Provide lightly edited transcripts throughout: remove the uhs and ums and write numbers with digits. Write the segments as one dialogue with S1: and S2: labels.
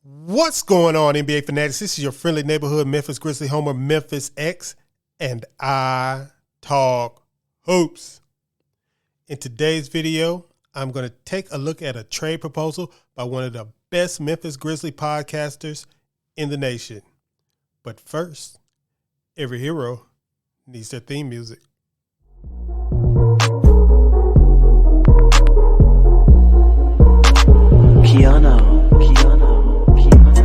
S1: What's going on, NBA fanatics? This is your friendly neighborhood Memphis Grizzly homer, Memphis X, and I talk hoops. In today's video, I'm going to take a look at a trade proposal by one of the best Memphis Grizzly podcasters in the nation. But first, every hero needs their theme music.
S2: KeyAno.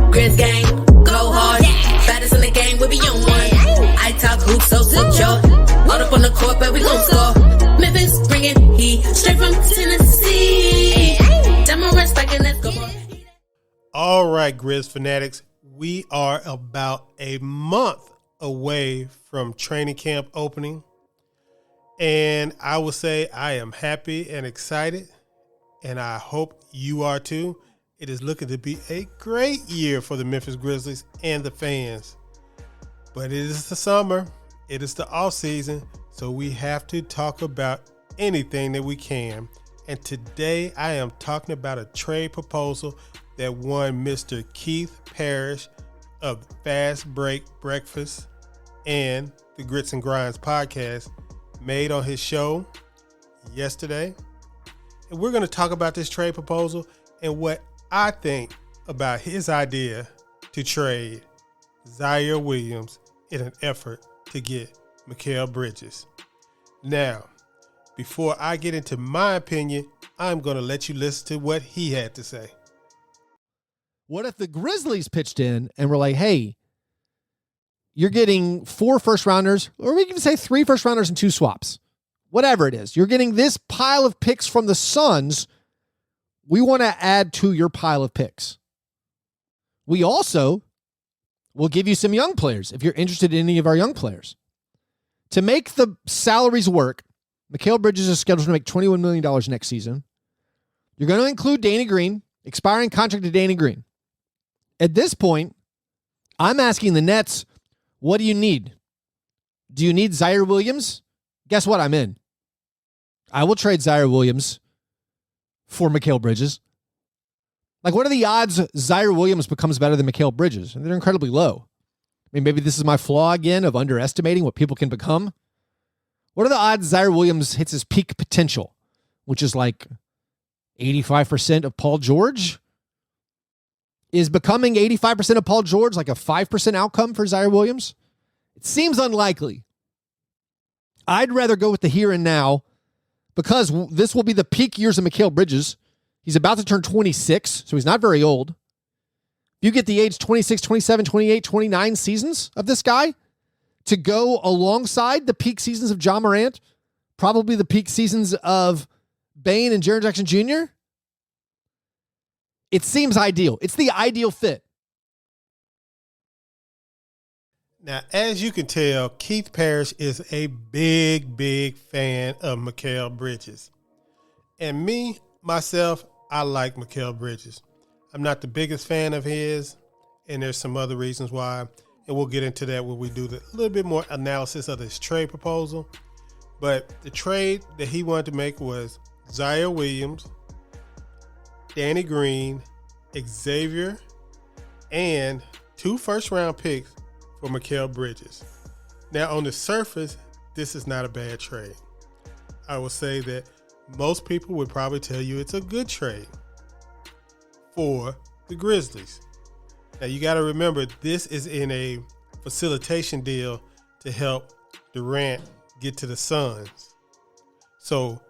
S3: Grizz gang, go hard. Baddest in the game, we be on one. I talk hoops, so secure. All up on the court, but we gon' score. Memphis bringing heat straight from Tennessee. Demarest like a let's go.
S1: All right, Grizz fanatics, we are about a month away from training camp opening. And I will say I am happy and excited, and I hope you are too. It is looking to be a great year for the Memphis Grizzlies and the fans. But it is the summer, it is the off season, so we have to talk about anything that we can. And today I am talking about a trade proposal that one Mr. Keith Parrish of Fast Break Breakfast and the Grits and Grinds podcast made on his show yesterday. And we're going to talk about this trade proposal and what I think about his idea to trade Ziaire Williams in an effort to get Mikal Bridges. Now, before I get into my opinion, I'm going to let you listen to what he had to say.
S4: What if the Grizzlies pitched in and were like, hey, you're getting 4 first rounders, or we can say 3 first rounders and 2 swaps, whatever it is. You're getting this pile of picks from the Suns. We want to add to your pile of picks. We also will give you some young players if you're interested in any of our young players. To make the salaries work, Mikal Bridges is scheduled to make $21 million next season. You're going to include Danny Green, expiring contract to Danny Green. At this point, I'm asking the Nets, what do you need? Do you need Ziaire Williams? Guess what? I'm in. I will trade Ziaire Williams for Mikal Bridges. Like, what are the odds Ziaire Williams becomes better than Mikal Bridges? And they're incredibly low. I mean, maybe this is my flaw again of underestimating what people can become. What are the odds Ziaire Williams hits his peak potential, which is like 85% of Paul George? Is becoming 85% of Paul George like a 5% outcome for Ziaire Williams? It seems unlikely. I'd rather go with the here and now, because this will be the peak years of Mikal Bridges. He's about to turn 26, so he's not very old. If you get the age 26, 27, 28, 29 seasons of this guy to go alongside the peak seasons of Ja Morant, probably the peak seasons of Bane and Jaren Jackson Jr., it seems ideal. It's the ideal fit.
S1: Now, as you can tell, Keith Parrish is a big fan of Mikal Bridges. And myself, I like Mikal Bridges. I'm not the biggest fan of his, and there's some other reasons why, and we'll get into that when we do a little bit more analysis of this trade proposal. But the trade that he wanted to make was Ziaire Williams, Danny Green, Ziaire, and 2 first-round picks for Mikal Bridges. Now, on the surface, this is not a bad trade. I will say that most people would probably tell you it's a good trade for the Grizzlies. Now, you got to remember, this is in a facilitation deal to help Durant get to the Suns. So,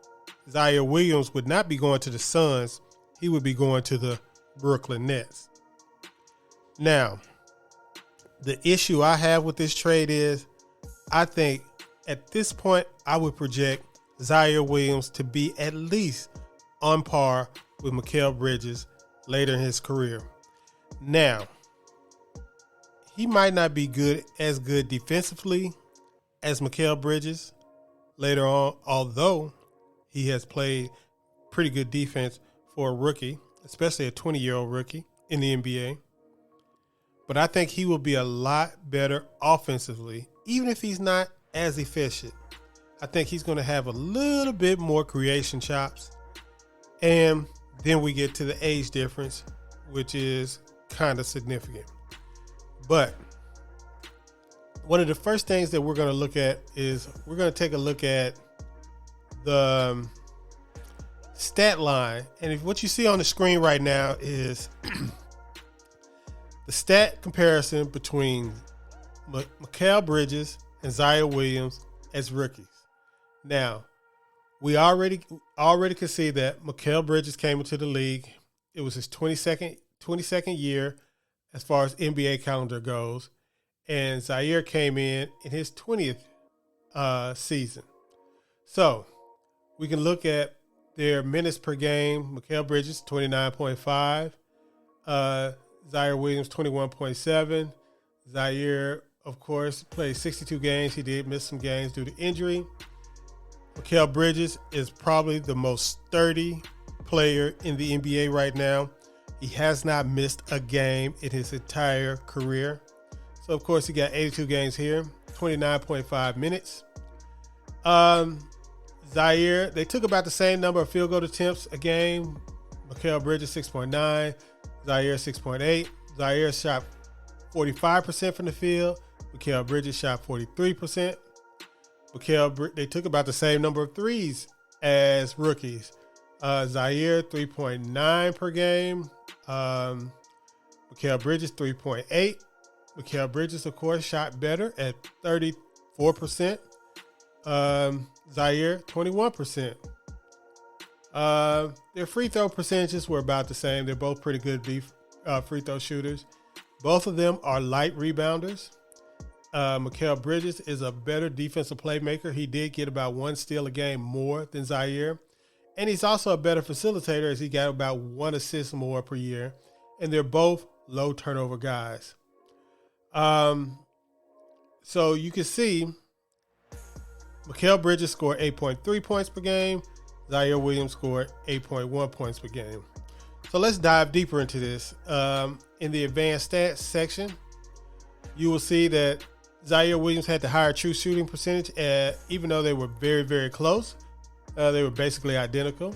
S1: Ziaire Williams would not be going to the Suns. He would be going to the Brooklyn Nets. Now, the issue I have with this trade is I think at this point I would project Ziaire Williams to be at least on par with Mikal Bridges later in his career. Now, he might not be as good defensively as Mikal Bridges later on, although he has played pretty good defense for a rookie, especially a 20-year-old rookie in the NBA. But I think he will be a lot better offensively, even if he's not as efficient. I think he's going to have a little bit more creation chops. And then we get to the age difference, which is kind of significant. But one of the first things that we're going to look at is we're going to take a look at the stat line. And if what you see on the screen right now is the stat comparison between Mikal Bridges and Ziaire Williams as rookies. Now, we already can see that Mikal Bridges came into the league. It was his 22nd year as far as NBA calendar goes. And Ziaire came in his 20th season. So we can look at their minutes per game. Mikal Bridges, 29.5. Ziaire Williams, 21.7. Ziaire, of course, played 62 games. He did miss some games due to injury. Mikal Bridges is probably the most sturdy player in the NBA right now. He has not missed a game in his entire career. So, of course, he got 82 games here, 29.5 minutes. Ziaire, they took about the same number of field goal attempts a game. Mikal Bridges, 6.9. Ziaire, 6.8. Ziaire shot 45% from the field. Mikal Bridges shot 43%. They took about the same number of threes as rookies. Ziaire, 3.9 per game. Mikal Bridges, 3.8. Mikal Bridges, of course, shot better at 34%. Ziaire, 21%. Their free throw percentages were about the same. They're both pretty good free throw shooters. Both of them are light rebounders. Mikal Bridges is a better defensive playmaker. He did get about one steal a game more than Ziaire. And he's also a better facilitator as he got about one assist more per year. And they're both low turnover guys. So you can see Mikal Bridges scored 8.3 points per game. Ziaire Williams scored 8.1 points per game. So let's dive deeper into this. In the advanced stats section, you will see that Ziaire Williams had the higher true shooting percentage, even though they were very, very close. They were basically identical.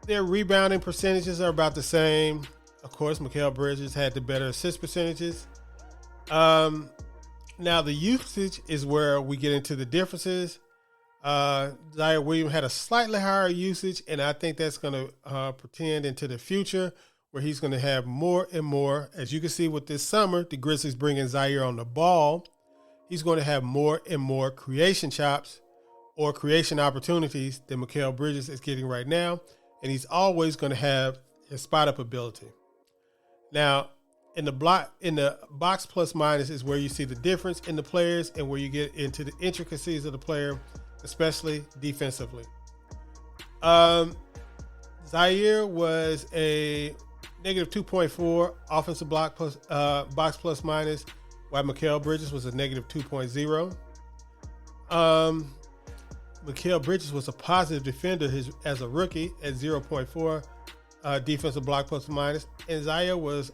S1: Their rebounding percentages are about the same. Of course, Mikal Bridges had the better assist percentages. Now, the usage is where we get into the differences. Ziaire Williams had a slightly higher usage, and I think that's going to pretend into the future where he's going to have more and more. As you can see with this summer, the Grizzlies bringing Ziaire on the ball. He's going to have more and more creation chops or creation opportunities than Mikal Bridges is getting right now, and he's always going to have his spot-up ability. Now, in the box plus minus is where you see the difference in the players and where you get into the intricacies of the player, especially defensively. Ziaire was a negative 2.4 offensive block plus box plus minus, while Mikal Bridges was a negative 2.0. Mikal Bridges was a positive defender as a rookie at 0.4 defensive block plus minus, and Ziaire was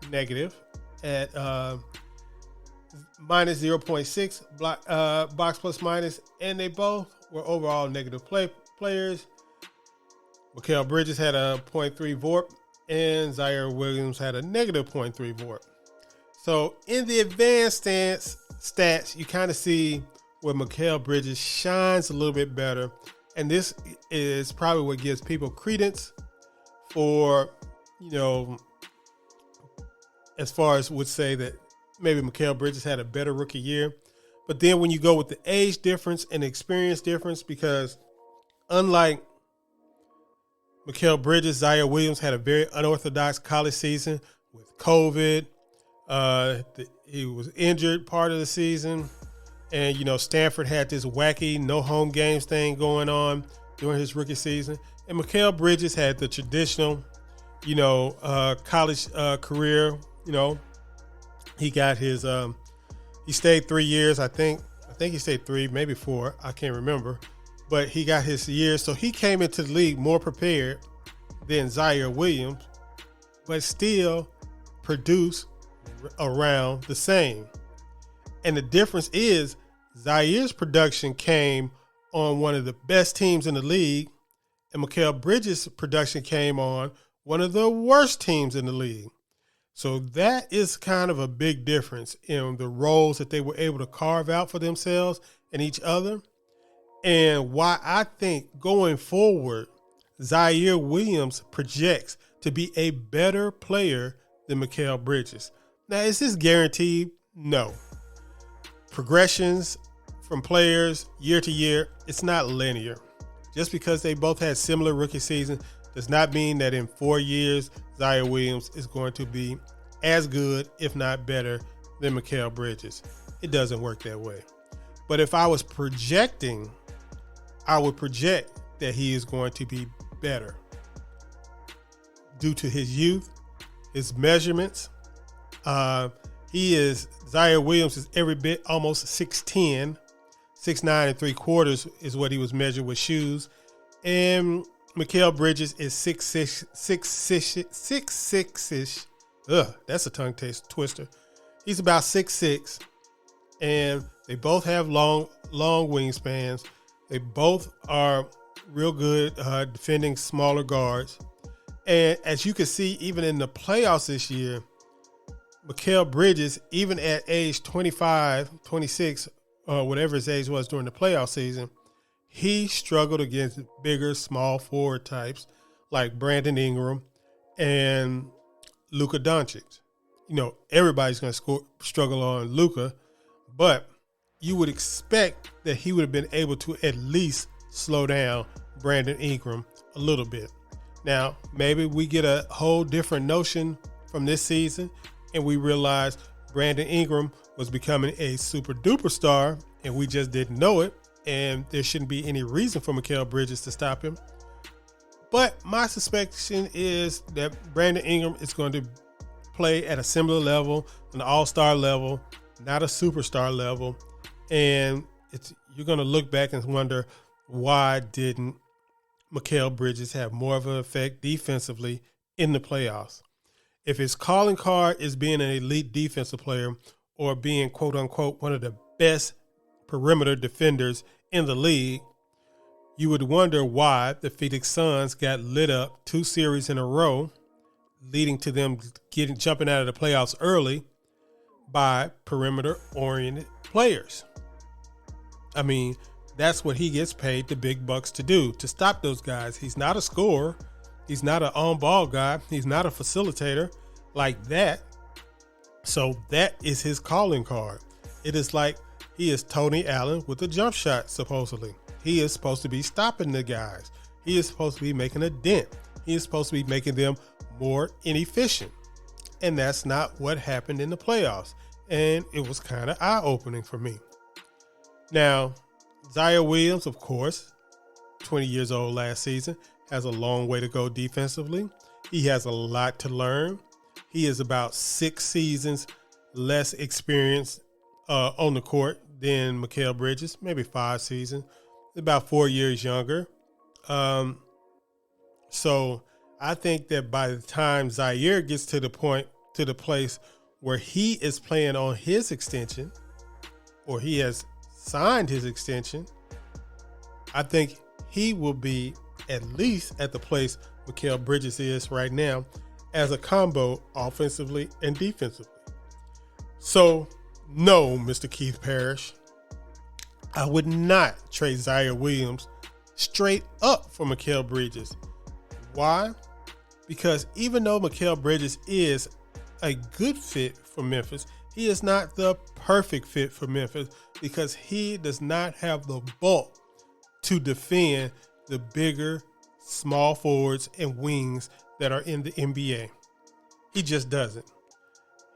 S1: negative at minus 0.6 box plus minus, and they both were overall negative players. Mikal Bridges had a 0.3 VORP, and Ziaire Williams had a negative 0.3 VORP. So in the advanced stats, you kind of see where Mikal Bridges shines a little bit better, and this is probably what gives people credence for, as far as would say that maybe Mikal Bridges had a better rookie year. But then when you go with the age difference and the experience difference, because unlike Mikal Bridges, Ziaire Williams had a very unorthodox college season with COVID. He was injured part of the season. And, Stanford had this wacky no home games thing going on during his rookie season. And Mikal Bridges had the traditional, college career. He got his, he stayed 3 years, I think he stayed 3, maybe 4, I can't remember. But he got his years, so he came into the league more prepared than Ziaire Williams, but still produced around the same. And the difference is Ziaire's production came on one of the best teams in the league, and Mikal Bridges' production came on one of the worst teams in the league. So that is kind of a big difference in the roles that they were able to carve out for themselves and each other. And why I think going forward, Ziaire Williams projects to be a better player than Mikal Bridges. Now, is this guaranteed? No. Progressions from players year to year, it's not linear. Just because they both had similar rookie seasons does not mean that in 4 years, Ziaire Williams is going to be as good, if not better, than Mikal Bridges. It doesn't work that way. But if I was projecting, I would project that he is going to be better due to his youth, his measurements. Ziaire Williams is every bit almost 6'10", 6'9 3/4 is what he was measured with shoes. And Mikal Bridges is 6'6". That's a tongue twister. He's about 6'6", and they both have long wingspans. They both are real good defending smaller guards. And as you can see, even in the playoffs this year, Mikal Bridges, even at age 25, 26, whatever his age was during the playoff season, he struggled against bigger, small forward types like Brandon Ingram and Luka Doncic. You know, everybody's going to struggle on Luka, but you would expect that he would have been able to at least slow down Brandon Ingram a little bit. Now, maybe we get a whole different notion from this season and we realize Brandon Ingram was becoming a super duper star and we just didn't know it, and there shouldn't be any reason for Mikal Bridges to stop him. But my suspicion is that Brandon Ingram is going to play at a similar level, an all-star level, not a superstar level. And you're going to look back and wonder, why didn't Mikal Bridges have more of an effect defensively in the playoffs? If his calling card is being an elite defensive player or being, quote unquote, one of the best perimeter defenders in the league, you would wonder why the Phoenix Suns got lit up 2 series in a row, leading to them jumping out of the playoffs early by perimeter-oriented players. I mean, that's what he gets paid the big bucks to do, to stop those guys. He's not a scorer. He's not an on-ball guy. He's not a facilitator like that. So that is his calling card. It is like he is Tony Allen with a jump shot, supposedly. He is supposed to be stopping the guys. He is supposed to be making a dent. He is supposed to be making them more inefficient. And that's not what happened in the playoffs. And it was kind of eye-opening for me. Now, Ziaire Williams, of course, 20 years old last season, has a long way to go defensively. He has a lot to learn. He is about 6 seasons less experienced on the court than Mikal Bridges, maybe 5 seasons, about 4 years younger. So I think that by the time Ziaire gets to the place where he is playing on his extension, or he has signed his extension, I think he will be at least at the place Mikal Bridges is right now as a combo offensively and defensively. So no, Mr. Keith Parrish, I would not trade Ziaire Williams straight up for Mikal Bridges. Why? Because even though Mikal Bridges is a good fit for Memphis, he is not the perfect fit for Memphis because he does not have the bulk to defend the bigger small forwards and wings that are in the NBA. He just doesn't.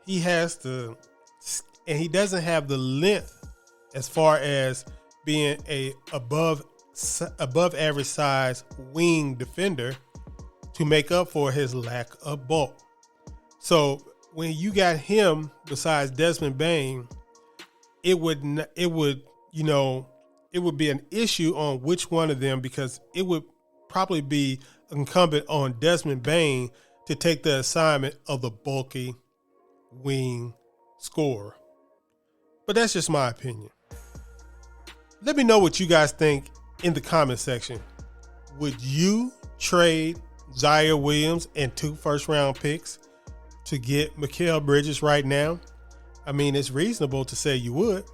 S1: He doesn't have the length as far as being a above average size wing defender to make up for his lack of bulk. So when you got him besides Desmond Bane, it would be an issue on which one of them, because it would probably be incumbent on Desmond Bane to take the assignment of the bulky wing scorer. But that's just my opinion. Let me know what you guys think in the comment section. Would you trade Ziaire Williams and 2 first-round picks to get Mikal Bridges right now, I mean, it's reasonable to say you would.